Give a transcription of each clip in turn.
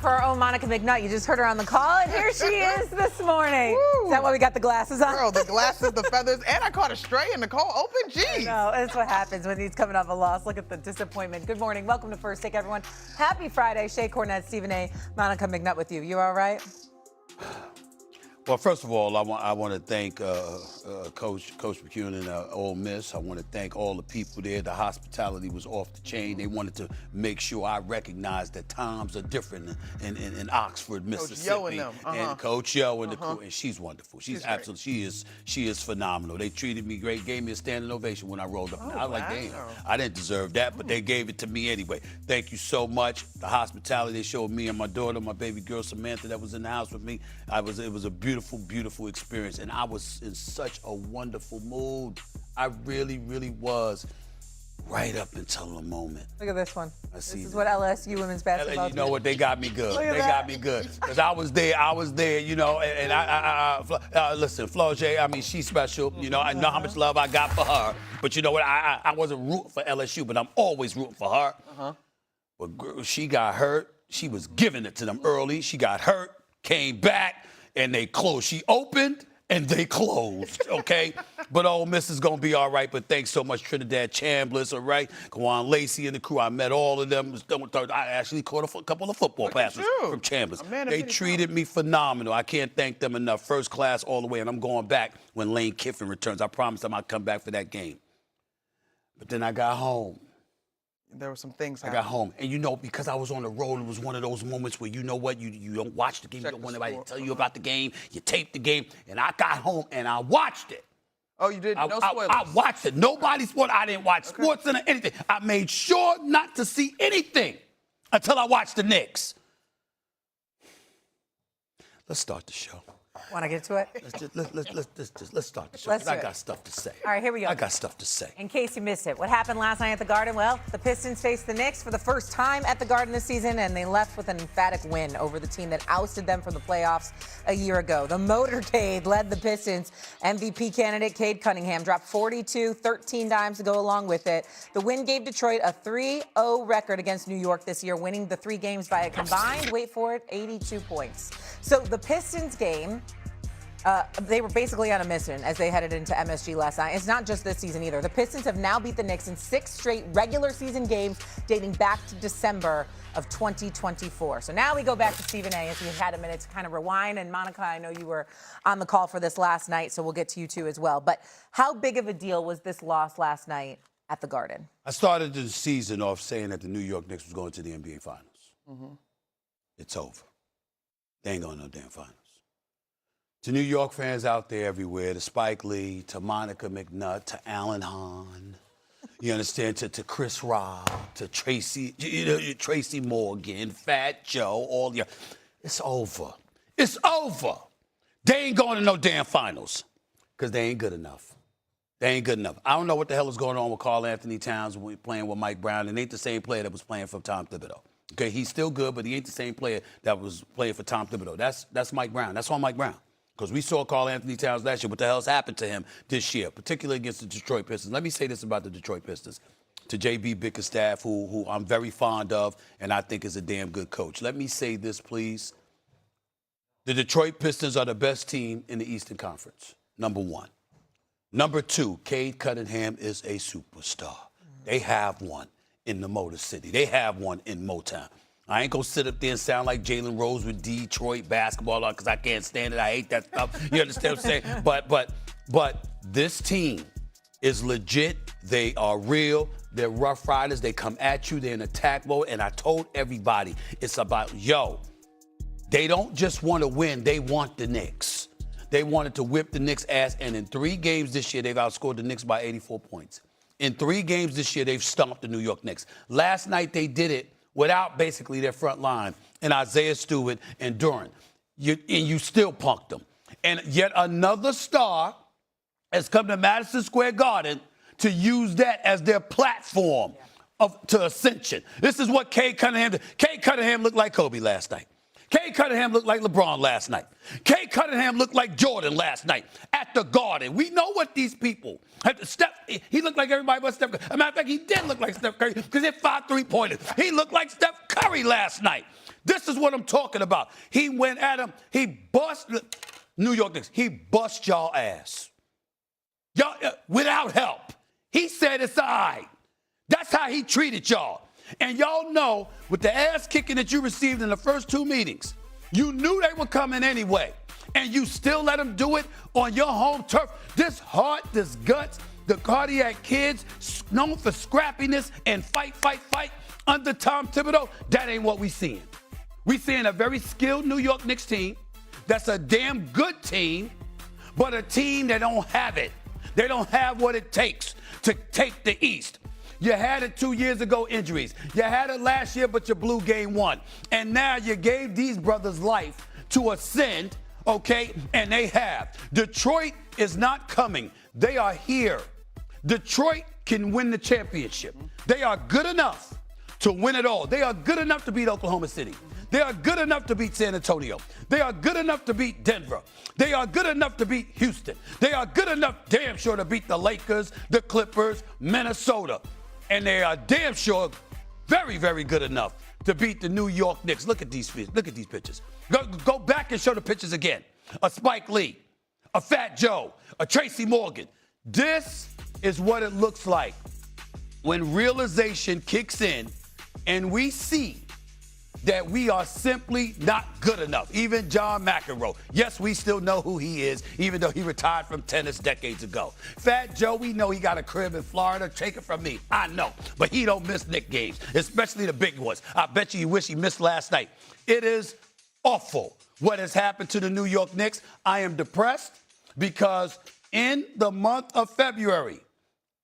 for our own Monica McNutt. You just heard her on the call, and here she is this morning. Woo. Is that why we got the glasses on? Girl, the glasses, the feathers, and I caught a stray in the cold open. Jeez. No, that's what happens when he's coming off a loss. Look at the disappointment. Good morning. Welcome to First Take, everyone. Happy Friday. Shay Cornett, Stephen A., Monica McNutt with you. You all right? Well, first of all, I want to thank Coach McCune and Ole Miss. I want to thank all the people there. The hospitality was off the chain. They wanted to make sure I recognized that times are different in Oxford, Mississippi. Coach Yo and them. And Coach Yo and the crew, and she's wonderful. She's absolutely, she is phenomenal. They treated me great, gave me a standing ovation when I rolled up. I was like, damn, I didn't deserve that, but they gave it to me anyway. Thank you so much. The hospitality they showed me and my daughter, my baby girl Samantha, that was in the house with me. It was a beautiful experience, and I was in such a wonderful mood. I really was, right up until the moment. Look at this one. This is what LSU women's basketball. You know what? They got me good. Look at They that. got me good because I was there. You know, and I listen, Flau'jae. I mean, she's special. You know, I know how much love I got for her. But you know what? I wasn't rooting for LSU, but I'm always rooting for her. But girl, she got hurt. She was giving it to them early. She got hurt, came back. And they closed. She opened and they closed, okay? But Ole Miss is going to be all right. But thanks so much, Trinidad Chambliss, all right? Kwan Lacey and the crew. I met all of them. I actually caught a couple of football passes from Chambliss. They treated me phenomenal. I can't thank them enough. First class all the way. And I'm going back when Lane Kiffin returns. I promised them I'd come back for that game. But then I got home. There were some things I got home. And you know, because I was on the road, it was one of those moments where you know what, you don't watch the game, you don't want anybody to tell you about the game, you tape the game, and I got home and I watched it. Oh, you did? No spoilers? I watched it. Nobody's sport. I didn't watch Sports Center, anything. I made sure not to see anything until I watched the Knicks. Let's start the show. Want to get to it? Let's start the show, because I got stuff to say. All right, here we go. I got stuff to say. In case you missed it, what happened last night at the Garden? Well, the Pistons faced the Knicks for the first time at the Garden this season, and they left with an emphatic win over the team that ousted them from the playoffs a year ago. The motorcade led the Pistons. MVP candidate Cade Cunningham dropped 42, 13 dimes to go along with it. The win gave Detroit a 3-0 record against New York this year, winning the 3 games by a combined, wait for it, 82 points. So the Pistons game, they were basically on a mission as they headed into MSG last night. It's not just this season either. The Pistons have now beat the Knicks in 6 straight regular season games dating back to December of 2024. So now we go back to Stephen A. as we had a minute to kind of rewind. And Monica, I know you were on the call for this last night, so we'll get to you too as well. But how big of a deal was this loss last night at the Garden? I started the season off saying that the New York Knicks was going to the NBA Finals. It's over. They ain't going to no damn finals. To New York fans out there everywhere, to Spike Lee, to Monica McNutt, to Alan Hahn, you understand, to Chris Robb, to Tracy Morgan, Fat Joe, all your, it's over. It's over. They ain't going to no damn finals because they ain't good enough. They ain't good enough. I don't know what the hell is going on with Karl Anthony Towns when playing with Mike Brown. It ain't the same player that was playing for Tom Thibodeau. Okay, he's still good, but he ain't the same player that was playing for Tom Thibodeau. That's Mike Brown. That's on Mike Brown. Because we saw Karl Anthony Towns last year. What the hell's happened to him this year, particularly against the Detroit Pistons? Let me say this about the Detroit Pistons. To J.B. Bickerstaff, who I'm very fond of and I think is a damn good coach. Let me say this, please. The Detroit Pistons are the best team in the Eastern Conference, number 1. Number 2, Cade Cunningham is a superstar. They have one in the Motor City. They have one in Motown. I ain't going to sit up there and sound like Jalen Rose with Detroit basketball because I can't stand it. I hate that stuff. You understand what I'm saying? But this team is legit. They are real. They're rough riders. They come at you. They're in attack mode. And I told everybody, it's about, they don't just want to win. They want the Knicks. They wanted to whip the Knicks' ass. And in 3 games this year, they've outscored the Knicks by 84 points. In 3 games this year, they've stomped the New York Knicks. Last night, they did it without basically their front line and Isaiah Stewart and Durant. You still punked them. And yet another star has come to Madison Square Garden to use that as their platform to ascension. This is what Cade Cunningham did. Cade Cunningham looked like Kobe last night. Cade Cunningham looked like LeBron last night. Cade Cunningham looked like Jordan last night at the Garden. We know what these people have. He looked like everybody but Steph Curry. As a matter of fact, he did look like Steph Curry because he had 5 3-pointers. He looked like Steph Curry last night. This is what I'm talking about. He went at him. He bust New York Knicks. He bust y'all ass. Y'all, without help. He said it's all right. That's how he treated y'all. And y'all know, with the ass kicking that you received in the first 2 meetings, you knew they were coming anyway. And you still let them do it on your home turf. This heart, this guts, the cardiac kids, known for scrappiness and fight under Tom Thibodeau, that ain't what we seeing. We seeing a very skilled New York Knicks team that's a damn good team, but a team that don't have it. They don't have what it takes to take the East. You had it 2 years ago, injuries. You had it last year, but you blew game 1. And now you gave these brothers life to ascend, okay? And they have. Detroit is not coming. They are here. Detroit can win the championship. They are good enough to win it all. They are good enough to beat Oklahoma City. They are good enough to beat San Antonio. They are good enough to beat Denver. They are good enough to beat Houston. They are good enough, damn sure, to beat the Lakers, the Clippers, Minnesota. And they are damn sure very, very good enough to beat the New York Knicks. Look at these pictures. Go back and show the pictures again. A Spike Lee, a Fat Joe, a Tracy Morgan. This is what it looks like when realization kicks in and we see that we are simply not good enough. Even John McEnroe. Yes, we still know who he is, even though he retired from tennis decades ago. Fat Joe, we know he got a crib in Florida. Take it from me. I know. But he don't miss Knicks games, especially the big ones. I bet you wish he missed last night. It is awful what has happened to the New York Knicks. I am depressed because in the month of February,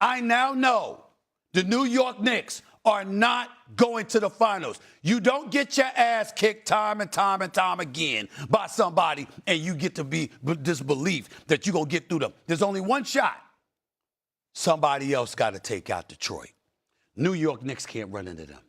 I now know the New York Knicks are not going to the finals. You don't get your ass kicked time and time again by somebody and you get to be disbelief that you're going to get through them. There's only one shot. Somebody else got to take out Detroit. New York Knicks can't run into them.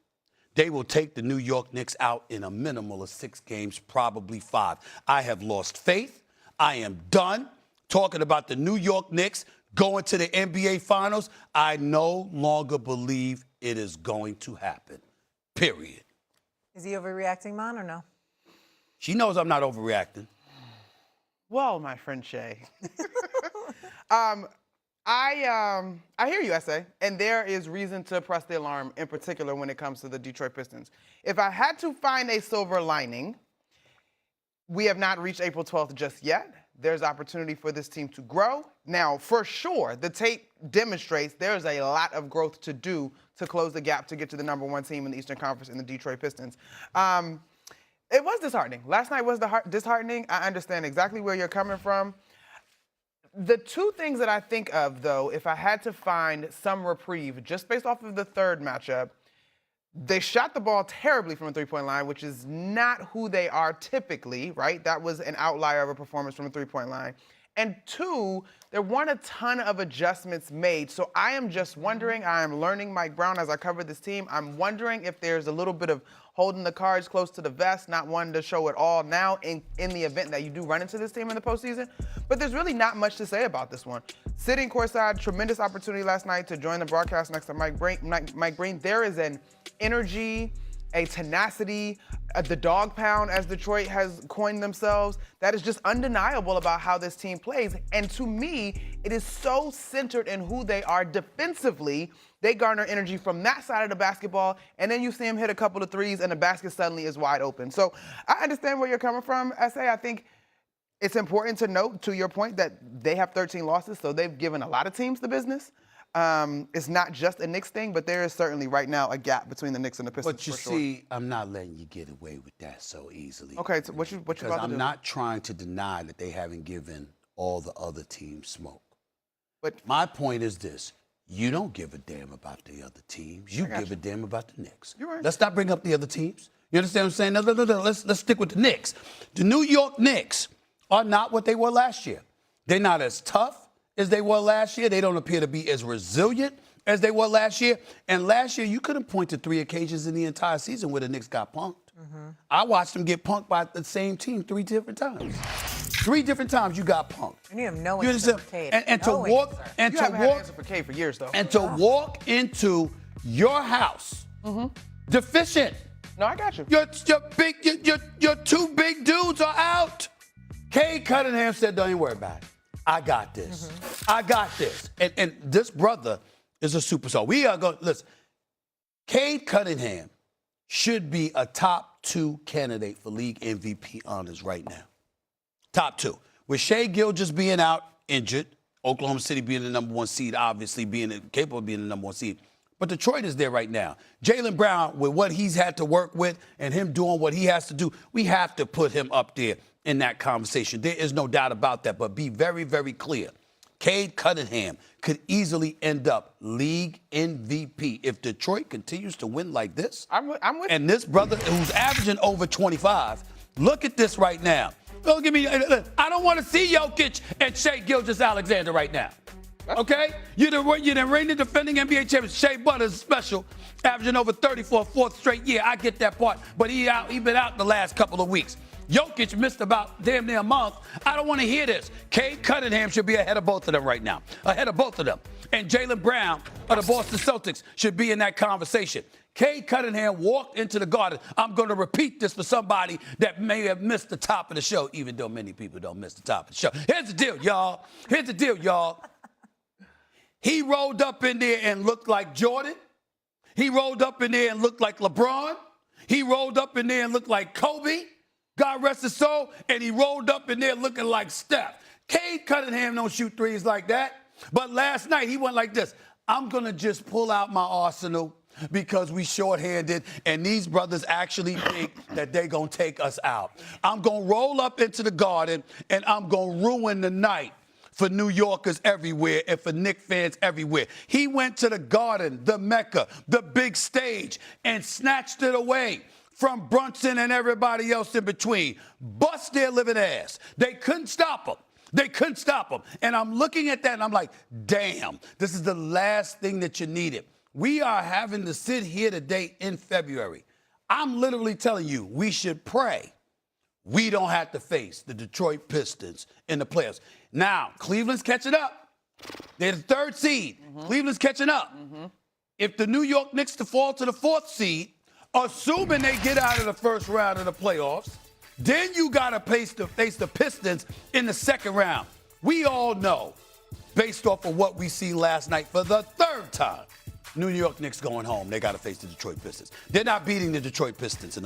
They will take the New York Knicks out in a minimal of 6 games, probably 5. I have lost faith. I am done talking about the New York Knicks going to the NBA Finals. I no longer believe it is going to happen, period. Is he overreacting, Mon, or no? She knows I'm not overreacting. Well, my friend Shay. I hear you, S.A., and there is reason to press the alarm, in particular when it comes to the Detroit Pistons. If I had to find a silver lining, we have not reached April 12th just yet. There's opportunity for this team to grow. Now, for sure, the tape demonstrates there's a lot of growth to do to close the gap to get to the #1 team in the Eastern Conference in the Detroit Pistons. It was disheartening. Last night was disheartening. I understand exactly where you're coming from. The 2 things that I think of, though, if I had to find some reprieve, just based off of the third matchup, they shot the ball terribly from a 3-point line, which is not who they are typically, right? That was an outlier of a performance from a 3-point line. And 2, there weren't a ton of adjustments made. So I am just wondering, I am learning Mike Brown as I cover this team. I'm wondering if there's a little bit of holding the cards close to the vest, not wanting to show it all now in the event that you do run into this team in the postseason. But there's really not much to say about this one. Sitting courtside, tremendous opportunity last night to join the broadcast next to Mike Breen. There is an energy, a tenacity, the dog pound, as Detroit has coined themselves, that is just undeniable about how this team plays. And to me, it is so centered in who they are defensively. They garner energy from that side of the basketball, and then you see them hit a couple of threes, and the basket suddenly is wide open. So I understand where you're coming from, S.A. I think it's important to note, to your point, that they have 13 losses, so they've given a lot of teams the business. It's not just a Knicks thing, but there is certainly right now a gap between the Knicks and the Pistons. But you see, I'm not letting you get away with that so easily. Okay, so what you about to do? Because I'm not trying to deny that they haven't given all the other teams smoke. But my point is this. You don't give a damn about the other teams. You give a damn about the Knicks. You're right. Let's not bring up the other teams. You understand what I'm saying? No. Let's stick with the Knicks. The New York Knicks are not what they were last year. They're not as tough as they were last year. They don't appear to be as resilient as they were last year. And last year, you couldn't point to 3 occasions in the entire season where the Knicks got punked. Mm-hmm. I watched them get punked by the same team 3 different times. 3 different times you got punked. And you have no answer for Cade. And to walk and you to haven't had an walk answer for Cade for years, though. and to walk into your house deficient No, I got you. Your two big dudes are out. Cade Cunningham said, don't even worry about it. I got this. I got this. And this brother is a superstar. We are going, listen, Cade Cunningham should be a top 2 candidate for league MVP honors right now. Top 2. With Shai Gilgeous being out, injured, Oklahoma City being the number 1 seed, obviously being capable of being the number 1 seed. But Detroit is there right now. Jaylen Brown, with what he's had to work with and him doing what he has to do, we have to put him up there in that conversation. There is no doubt about that. But be very, very clear. Cade Cunningham could easily end up league MVP if Detroit continues to win like this. I'm with and this brother who's averaging over 25, look at this right now. Don't give me. I don't want to see Jokic and Shai Gilgeous-Alexander right now. Okay? You're the reigning defending NBA champion. Shea Butters special, averaging over 30 for a 4th straight year. I get that part, but he been out the last couple of weeks. Jokic missed about damn near a month. I don't want to hear this. Cade Cunningham should be ahead of both of them right now. Ahead of both of them. And Jaylen Brown of the Boston Celtics should be in that conversation. Cade Cunningham walked into the Garden. I'm going to repeat this for somebody that may have missed the top of the show, even though many people don't miss the top of the show. Here's the deal, y'all. Here's the deal, y'all. He rolled up in there and looked like Jordan. He rolled up in there and looked like LeBron. He rolled up in there and looked like Kobe. God rest his soul. And he rolled up in there looking like Steph. Cade Cunningham don't shoot threes like that. But last night he went like this. I'm going to just pull out my arsenal because we shorthanded, and these brothers actually think that they're going to take us out. I'm going to roll up into the Garden, and I'm going to ruin the night for New Yorkers everywhere and for Knicks fans everywhere. He went to the Garden, the Mecca, the big stage, and snatched it away from Brunson and everybody else in between. Bust their living ass. They couldn't stop him. They couldn't stop him. And I'm looking at that, and I'm like, damn, this is the last thing that you needed. We are having to sit here today in February. I'm literally telling you, we should pray we don't have to face the Detroit Pistons in the playoffs. Now, Cleveland's catching up. They're the 3rd seed. Cleveland's catching up. If the New York Knicks to fall to the 4th seed, assuming they get out of the first round of the playoffs, then you got to face the Pistons in the 2nd round. We all know, based off of what we see last night for the 3rd time, New York Knicks going home. They got to face the Detroit Pistons. They're not beating the Detroit Pistons in the playoffs.